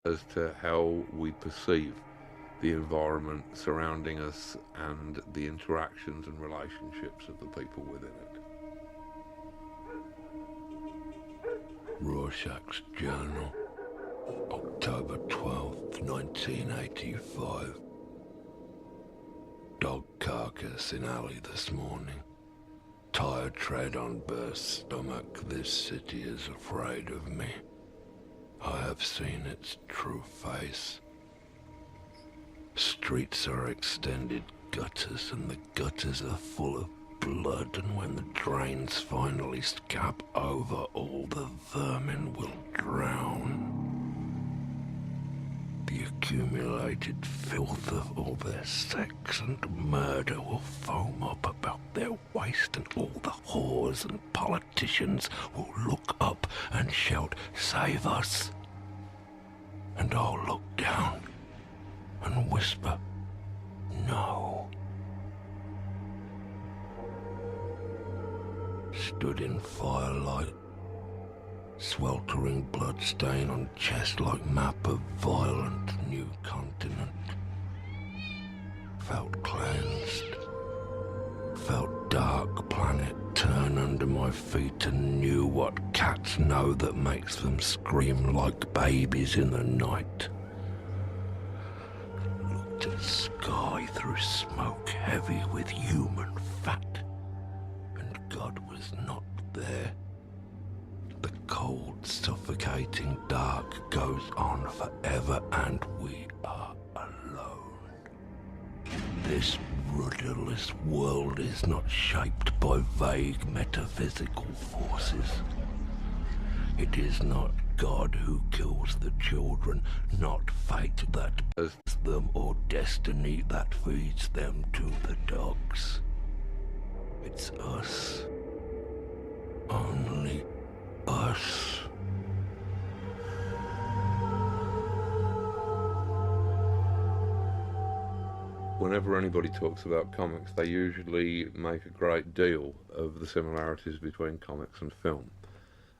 as to how we perceive the environment surrounding us and the interactions and relationships of the people within it. Rorschach's Journal, October 12th, 1985. Dog carcass in alley this morning. Tired tread on burst stomach, this city is afraid of me. I have seen its true face. Streets are extended gutters, and the gutters are full of blood, and when the drains finally scab over, all the vermin will drown. The accumulated filth of all their sex and murder will foam up about their waist, and all the whores and politicians will look up and shout, "Save us!" And I'll look down and whisper, "No." Stood in firelight, sweltering blood stain on chest like map of violent new continent. Felt cleansed, felt dark planet turn under my feet, and knew what cats know that makes them scream like babies in the night. Looked at sky through smoke heavy with human fat, and God was not there. The cold, suffocating dark goes on forever, and we are alone. This rudderless world is not shaped by vague metaphysical forces. It is not God who kills the children, not fate that births them, or destiny that feeds them to the dogs. It's us. Only us. Whenever anybody talks about comics, they usually make a great deal of the similarities between comics and film.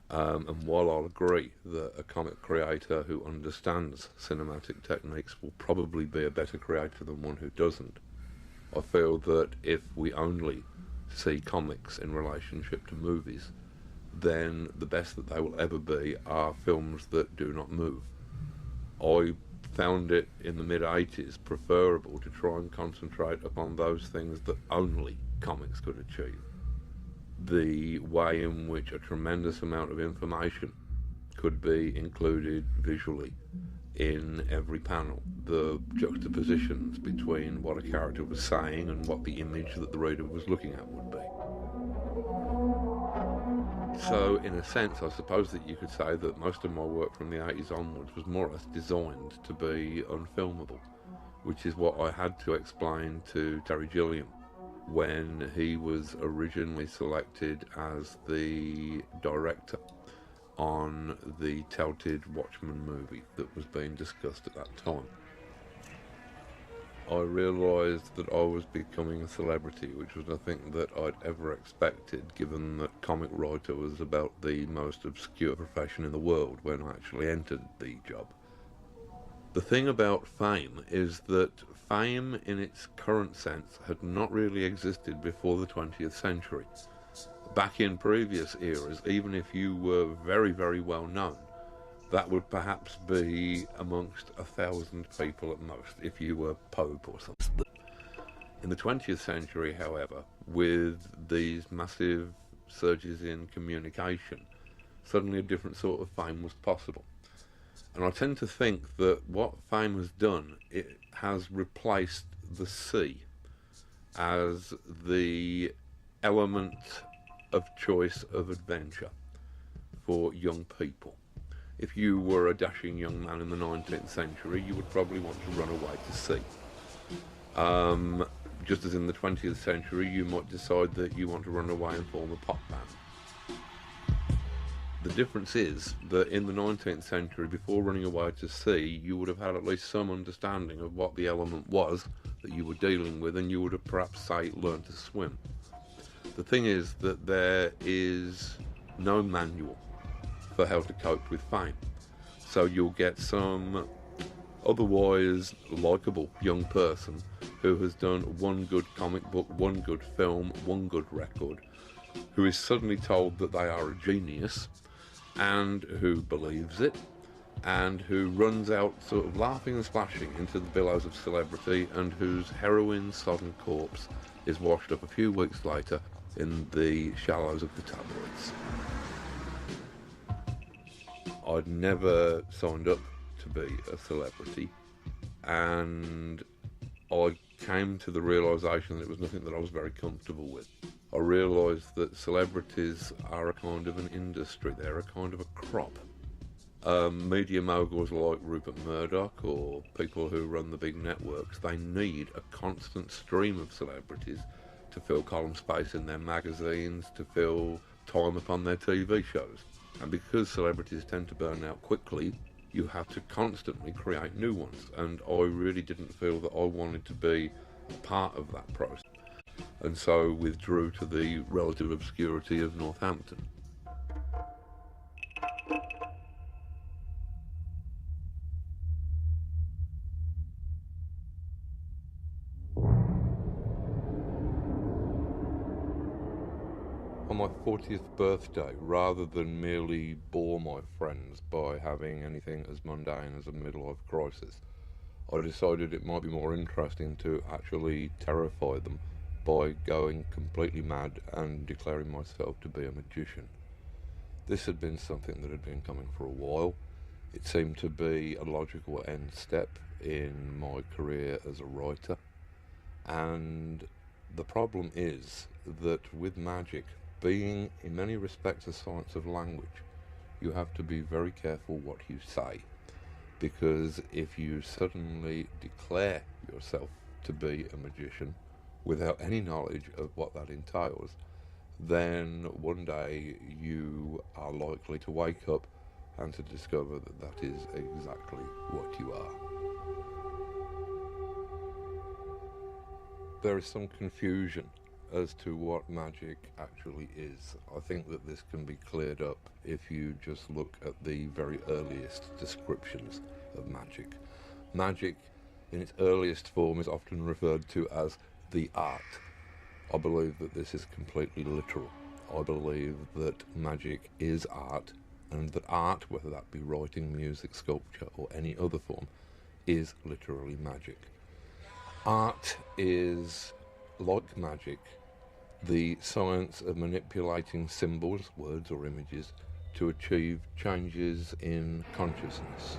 And while I'll agree that a comic creator who understands cinematic techniques will probably be a better creator than one who doesn't, I feel that if we only see comics in relationship to movies, then the best that they will ever be are films that do not move. I found it in the mid-80s preferable to try and concentrate upon those things that only comics could achieve. The way in which a tremendous amount of information could be included visually in every panel, the juxtapositions between what a character was saying and what the image that the reader was looking at would be. So, in a sense, I suppose that you could say that most of my work from the 80s onwards was more or less designed to be unfilmable, which is what I had to explain to Terry Gilliam when he was originally selected as the director on the touted Watchmen movie that was being discussed at that time. I realised that I was becoming a celebrity, which was nothing that I'd ever expected, given that comic writer was about the most obscure profession in the world when I actually entered the job. The thing about fame is that fame in its current sense had not really existed before the 20th century. Back in previous eras, even if you were very, very well known, that would perhaps be amongst 1,000 people at most, if you were Pope or something. In the 20th century, however, with these massive surges in communication, suddenly a different sort of fame was possible. And I tend to think that what fame has done, it has replaced the sea as the element of choice of adventure for young people. If you were a dashing young man in the 19th century, you would probably want to run away to sea. Just as in the 20th century, you might decide that you want to run away and form a pop band. The difference is that in the 19th century, before running away to sea, you would have had at least some understanding of what the element was that you were dealing with, and you would have perhaps, say, learned to swim. The thing is that there is no manual for how to cope with fame. So you'll get some otherwise likeable young person who has done one good comic book, one good film, one good record, who is suddenly told that they are a genius, and who believes it, and who runs out sort of laughing and splashing into the billows of celebrity, and whose heroin-sodden corpse is washed up a few weeks later in the shallows of the tabloids. I'd never signed up to be a celebrity, and I came to the realisation that it was nothing that I was very comfortable with. I realised that celebrities are a kind of an industry, they're a kind of a crop. Media moguls like Rupert Murdoch or people who run the big networks, they need a constant stream of celebrities to fill column space in their magazines, to fill time upon their TV shows. And because celebrities tend to burn out quickly, you have to constantly create new ones. And I really didn't feel that I wanted to be part of that process. And so withdrew to the relative obscurity of Northampton. On my 40th birthday, rather than merely bore my friends by having anything as mundane as a midlife crisis, I decided it might be more interesting to actually terrify them by going completely mad and declaring myself to be a magician. This had been something that had been coming for a while. It seemed to be a logical end step in my career as a writer. And the problem is that with magic, being in many respects a science of language, you have to be very careful what you say, because if you suddenly declare yourself to be a magician without any knowledge of what that entails, then one day you are likely to wake up and to discover that that is exactly what you are. There is some confusion as to what magic actually is. I think that this can be cleared up if you just look at the very earliest descriptions of magic. Magic in its earliest form is often referred to as the art. I believe that this is completely literal. I believe that magic is art, and that art, whether that be writing, music, sculpture, or any other form, is literally magic. Art is, like magic, the science of manipulating symbols, words or images, to achieve changes in consciousness.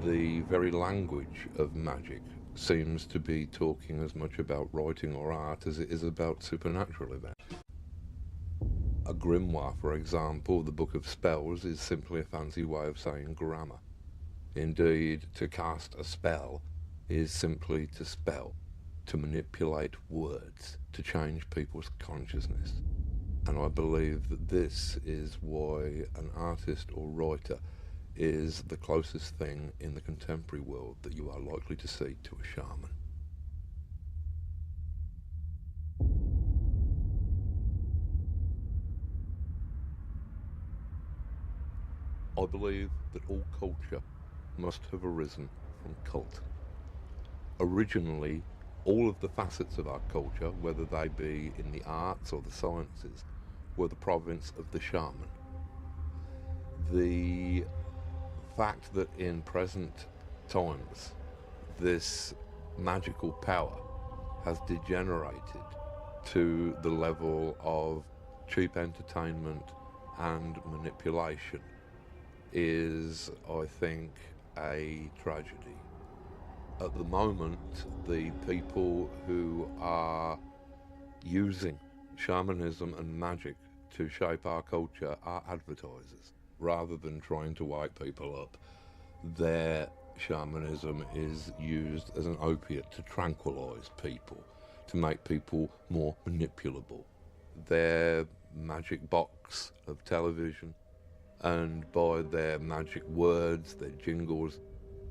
The very language of magic seems to be talking as much about writing or art as it is about supernatural events. A grimoire, for example, the Book of Spells, is simply a fancy way of saying grammar. Indeed, to cast a spell is simply to spell, to manipulate words, to change people's consciousness. And I believe that this is why an artist or writer is the closest thing in the contemporary world that you are likely to see to a shaman. I believe that all culture must have arisen from cult. Originally, all of the facets of our culture, whether they be in the arts or the sciences, were the province of the shaman. The fact that in present times this magical power has degenerated to the level of cheap entertainment and manipulation is, I think, a tragedy. At the moment, the people who are using shamanism and magic to shape our culture are advertisers. Rather than trying to wake people up, their shamanism is used as an opiate to tranquilize people, to make people more manipulable. Their magic box of television, and by their magic words, their jingles,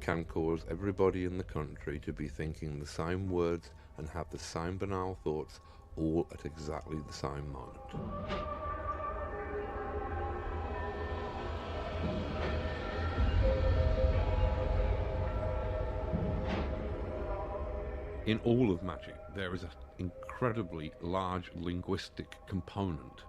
can cause everybody in the country to be thinking the same words and have the same banal thoughts all at exactly the same moment. In all of magic, there is an incredibly large linguistic component